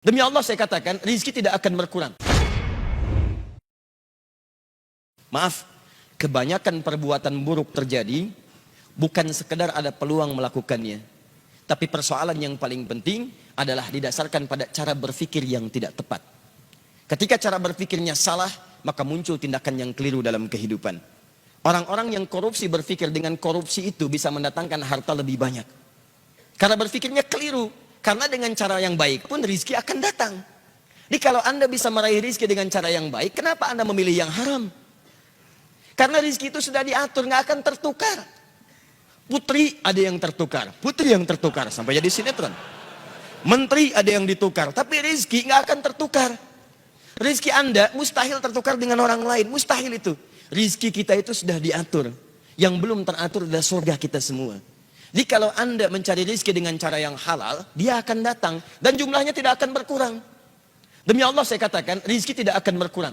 Demi Allah saya katakan, rizki tidak akan berkurang. Maaf, kebanyakan perbuatan buruk terjadi bukan sekedar ada peluang melakukannya. Tapi persoalan yang paling penting adalah didasarkan pada cara berpikir yang tidak tepat. Ketika cara berpikirnya salah, maka muncul tindakan yang keliru dalam kehidupan. Orang-orang yang korupsi berpikir dengan korupsi itu bisa mendatangkan harta lebih banyak. Karena berpikirnya keliru. Karena dengan cara yang baik pun rizki akan datang. Jadi kalau Anda bisa meraih rizki dengan cara yang baik, kenapa Anda memilih yang haram? Karena rizki itu sudah diatur, nggak akan tertukar. Putri ada yang tertukar, putri yang tertukar sampai jadi sinetron. Menteri ada yang ditukar, tapi rizki nggak akan tertukar. Rizki Anda mustahil tertukar dengan orang lain, mustahil itu. Rizki kita itu sudah diatur. Yang belum teratur adalah surga kita semua. Jadi kalau Anda mencari rizki dengan cara yang halal, dia akan datang dan jumlahnya tidak akan berkurang. Demi Allah saya katakan, rizki tidak akan berkurang.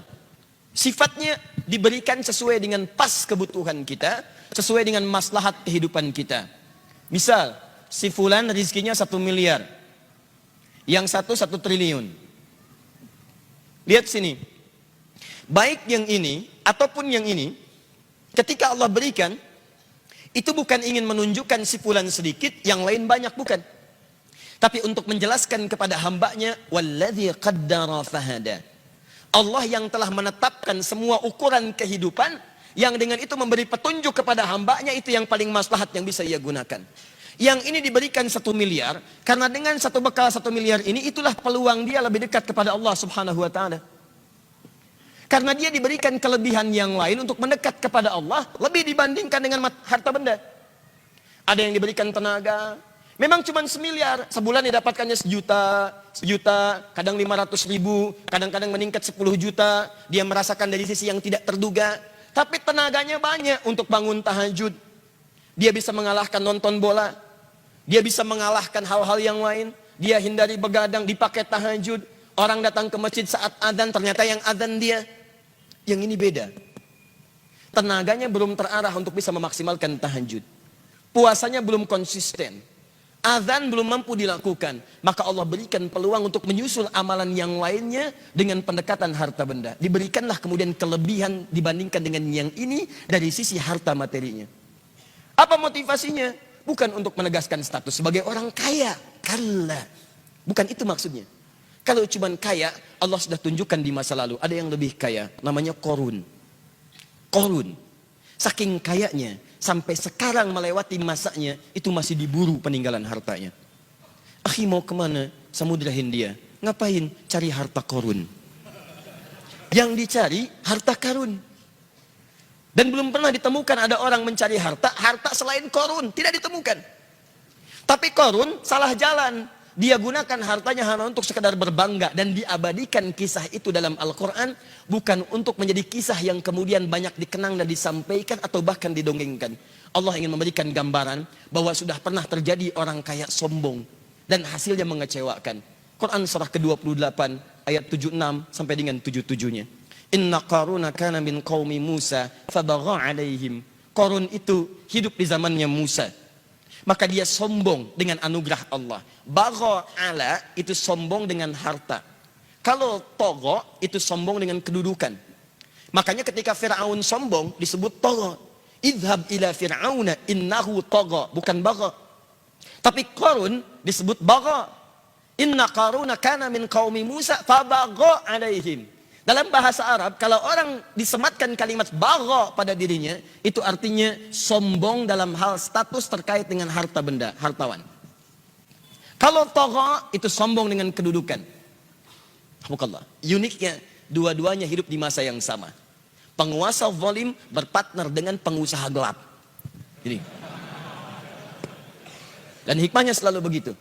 Sifatnya diberikan sesuai dengan pas kebutuhan kita, sesuai dengan maslahat kehidupan kita. Misal, si fulan rizkinya 1 miliar, yang satu 1 triliun. Lihat sini, baik yang ini ataupun yang ini, ketika Allah berikan, itu bukan ingin menunjukkan si fulan sedikit, yang lain banyak, bukan. Tapi untuk menjelaskan kepada hambanya, walladzi qaddara fahada. Allah yang telah menetapkan semua ukuran kehidupan, yang dengan itu memberi petunjuk kepada hambanya, itu yang paling maslahat yang bisa ia gunakan. Yang ini diberikan 1 miliar, karena dengan satu bekal 1 miliar ini, itulah peluang dia lebih dekat kepada Allah subhanahu wa ta'ala. Karena dia diberikan kelebihan yang lain untuk mendekat kepada Allah, lebih dibandingkan dengan harta benda. Ada yang diberikan tenaga, memang cuma 1 miliar, sebulan didapatkannya 1 juta, kadang 500 ribu, kadang-kadang meningkat 10 juta, dia merasakan dari sisi yang tidak terduga, tapi tenaganya banyak untuk bangun tahajud, dia bisa mengalahkan nonton bola, dia bisa mengalahkan hal-hal yang lain, dia hindari begadang, dipakai tahajud, orang datang ke masjid saat adzan, ternyata yang adzan dia. Yang ini beda. Tenaganya belum terarah untuk bisa memaksimalkan tahajud. Puasanya belum konsisten. Azan belum mampu dilakukan. Maka Allah berikan peluang untuk menyusul amalan yang lainnya dengan pendekatan harta benda. Diberikanlah kemudian kelebihan dibandingkan dengan yang ini dari sisi harta materinya. Apa motivasinya? Bukan untuk menegaskan status sebagai orang kaya. Kalla. Bukan itu maksudnya. Kalau cuma kaya, Allah sudah tunjukkan di masa lalu. Ada yang lebih kaya, namanya Qorun. Qorun. Saking kayanya, sampai sekarang melewati masanya, itu masih diburu peninggalan hartanya. Akhi mau kemana? Samudra Hindia. Ngapain? Cari harta Qorun. Yang dicari, harta karun. Dan belum pernah ditemukan ada orang mencari harta selain Qorun. Tidak ditemukan. Tapi Qorun salah jalan. Dia gunakan hartanya hanya untuk sekedar berbangga dan diabadikan kisah itu dalam Al-Quran bukan untuk menjadi kisah yang kemudian banyak dikenang dan disampaikan atau bahkan didongengkan. Allah ingin memberikan gambaran bahwa sudah pernah terjadi orang kaya sombong dan hasilnya mengecewakan. Quran surah ke-28 ayat 76 sampai dengan 77-nya. Inna Qaruna kana min qaumi Musa fabagha alaihim. Qarun itu hidup di zamannya Musa. Maka dia sombong dengan anugerah Allah. Bagha ala itu sombong dengan harta. Kalau togo itu sombong dengan kedudukan. Makanya ketika Fir'aun sombong disebut togo. Idhab ila Fir'auna innahu togo. Bukan bagha. Tapi Qarun disebut bagha. Inna Qaruna kana min qaumi Musa fabagha alaihim. Dalam bahasa Arab, kalau orang disematkan kalimat bagha pada dirinya, itu artinya sombong dalam hal status terkait dengan harta benda, hartawan. Kalau tagha, itu sombong dengan kedudukan. Alhamdulillah. Uniknya, dua-duanya hidup di masa yang sama. Penguasa zalim berpartner dengan pengusaha gelap. Jadi. Dan hikmahnya selalu begitu.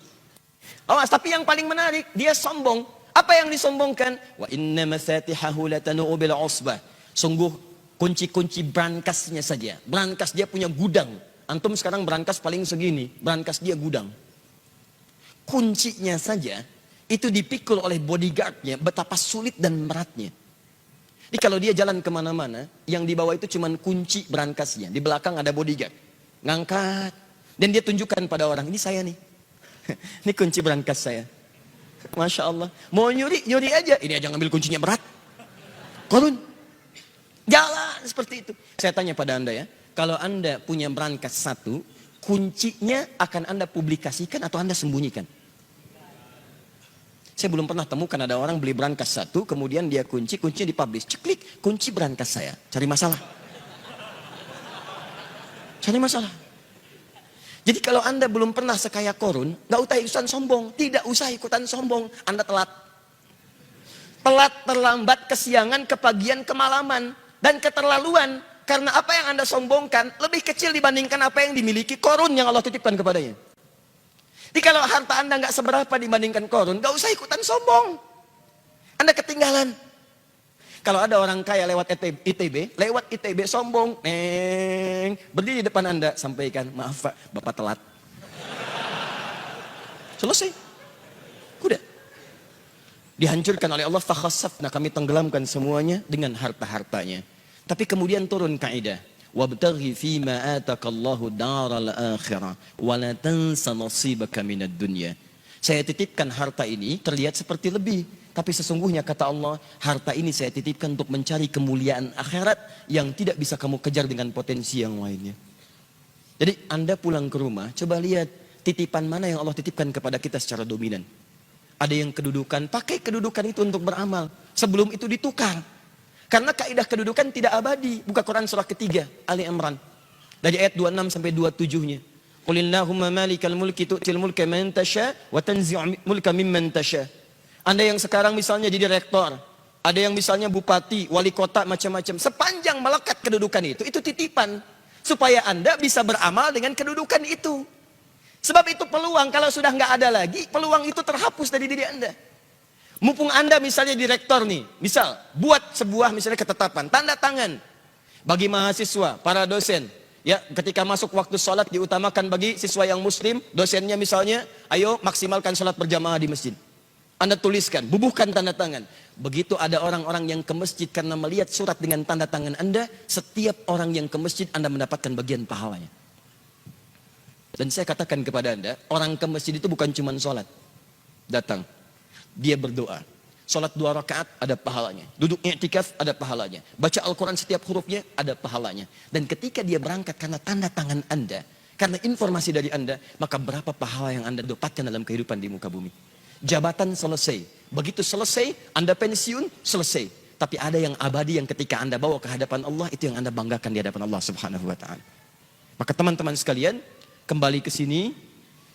Awas, tapi yang paling menarik, dia sombong. Apa yang disombongkan? Wa inna mafatihahu latanu bil usbah. Sungguh kunci-kunci brankasnya saja. Brankas dia punya gudang. Antum sekarang brankas paling segini, brankas dia gudang. Kuncinya saja itu dipikul oleh bodyguardnya, betapa sulit dan beratnya. Jadi kalau dia jalan kemana-mana, yang dibawa itu cuma kunci brankasnya. Di belakang ada bodyguard. Ngangkat. Dan dia tunjukkan pada orang, ini saya nih. Ini kunci brankas saya. Masya Allah. Mau nyuri, nyuri aja. Ini aja ngambil kuncinya berat. Korun. Jalan seperti itu. Saya tanya pada Anda ya. Kalau Anda punya berangkas satu, kuncinya akan Anda publikasikan atau Anda sembunyikan? Saya belum pernah temukan ada orang beli berangkas satu, kemudian dia kuncinya dipublish. Ceklik, kunci berangkas saya. Cari masalah. Cari masalah. Jadi kalau Anda belum pernah sekaya Korun, nggak usah ikutan sombong. Tidak usah ikutan sombong. Anda telat. Telat, terlambat, kesiangan, kepagian, kemalaman. Dan keterlaluan. Karena apa yang Anda sombongkan lebih kecil dibandingkan apa yang dimiliki Korun yang Allah titipkan kepadanya. Jadi kalau harta Anda nggak seberapa dibandingkan Korun, nggak usah ikutan sombong. Anda ketinggalan. Kalau ada orang kaya lewat ITB sombong, berdiri di depan Anda, sampaikan, maaf Pak, Bapak telat. Selesai. Udah. Dihancurkan oleh Allah, fakhasafna, kami tenggelamkan semuanya dengan harta-hartanya. Tapi kemudian turun kaidah, wabtaghi fima atakallahu daral akhirah wa la tansa nasibaka minad dunya. Saya titipkan harta ini terlihat seperti lebih, tapi sesungguhnya kata Allah, harta ini saya titipkan untuk mencari kemuliaan akhirat yang tidak bisa kamu kejar dengan potensi yang lainnya. Jadi Anda pulang ke rumah, coba lihat titipan mana yang Allah titipkan kepada kita secara dominan. Ada yang kedudukan, pakai kedudukan itu untuk beramal. Sebelum itu ditukar. Karena kaidah kedudukan tidak abadi. Buka Quran surah ketiga, Ali Imran. Dari ayat 26 sampai 27-nya. Qulillahumma malikal mulki tu'til mulka man tasha wa tanzi'u mulka mimman tasha. Anda yang sekarang misalnya jadi rektor, ada yang misalnya bupati, wali kota, macam-macam. Sepanjang melekat kedudukan itu titipan. Supaya Anda bisa beramal dengan kedudukan itu. Sebab itu peluang, kalau sudah nggak ada lagi, peluang itu terhapus dari diri Anda. Mumpung Anda misalnya direktor nih, misal buat sebuah misalnya ketetapan, tanda tangan bagi mahasiswa, para dosen. Ya, ketika masuk waktu sholat diutamakan bagi siswa yang muslim, dosennya misalnya, ayo maksimalkan sholat berjamaah di masjid. Anda tuliskan, bubuhkan tanda tangan. Begitu ada orang-orang yang ke masjid karena melihat surat dengan tanda tangan Anda, setiap orang yang ke masjid Anda mendapatkan bagian pahalanya. Dan saya katakan kepada Anda, orang ke masjid itu bukan cuma sholat. Datang, dia berdoa. Sholat 2 rakaat ada pahalanya. Duduk i'tikaf ada pahalanya. Baca Al-Quran setiap hurufnya ada pahalanya. Dan ketika dia berangkat karena tanda tangan Anda, karena informasi dari Anda, maka berapa pahala yang Anda dapatkan dalam kehidupan di muka bumi. Jabatan selesai. Begitu selesai, Anda pensiun, selesai. Tapi ada yang abadi yang ketika Anda bawa ke hadapan Allah, itu yang Anda banggakan di hadapan Allah Subhanahu wa ta'ala. Maka teman-teman sekalian, kembali ke sini,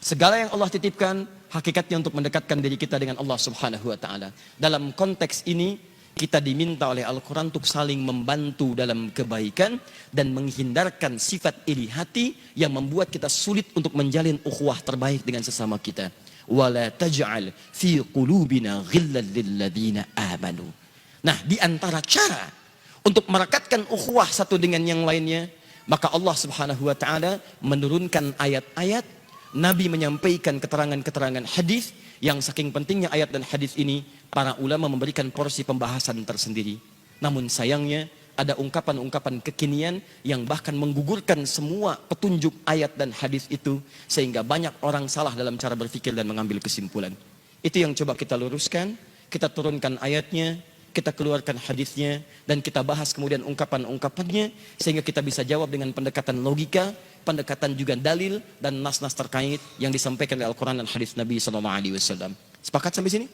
segala yang Allah titipkan, hakikatnya untuk mendekatkan diri kita dengan Allah Subhanahu wa ta'ala. Dalam konteks ini, kita diminta oleh Al-Quran untuk saling membantu dalam kebaikan dan menghindarkan sifat iri hati yang membuat kita sulit untuk menjalin ukhuwah terbaik dengan sesama kita. Wala taj'al fi qulubina ghillan lilladzina amanu. Nah, di antara cara untuk merekatkan ukhuwah satu dengan yang lainnya, maka Allah Subhanahu wa ta'ala menurunkan ayat-ayat, Nabi menyampaikan keterangan-keterangan hadis yang saking pentingnya ayat dan hadis ini, para ulama memberikan porsi pembahasan tersendiri. Namun sayangnya ada ungkapan-ungkapan kekinian yang bahkan menggugurkan semua petunjuk ayat dan hadis itu, sehingga banyak orang salah dalam cara berpikir dan mengambil kesimpulan. Itu yang coba kita luruskan, kita turunkan ayatnya, kita keluarkan hadisnya, dan kita bahas kemudian ungkapan-ungkapannya, sehingga kita bisa jawab dengan pendekatan logika, pendekatan juga dalil dan nas-nas terkait yang disampaikan oleh Al-Quran dan hadis Nabi SAW. Sepakat sampai sini?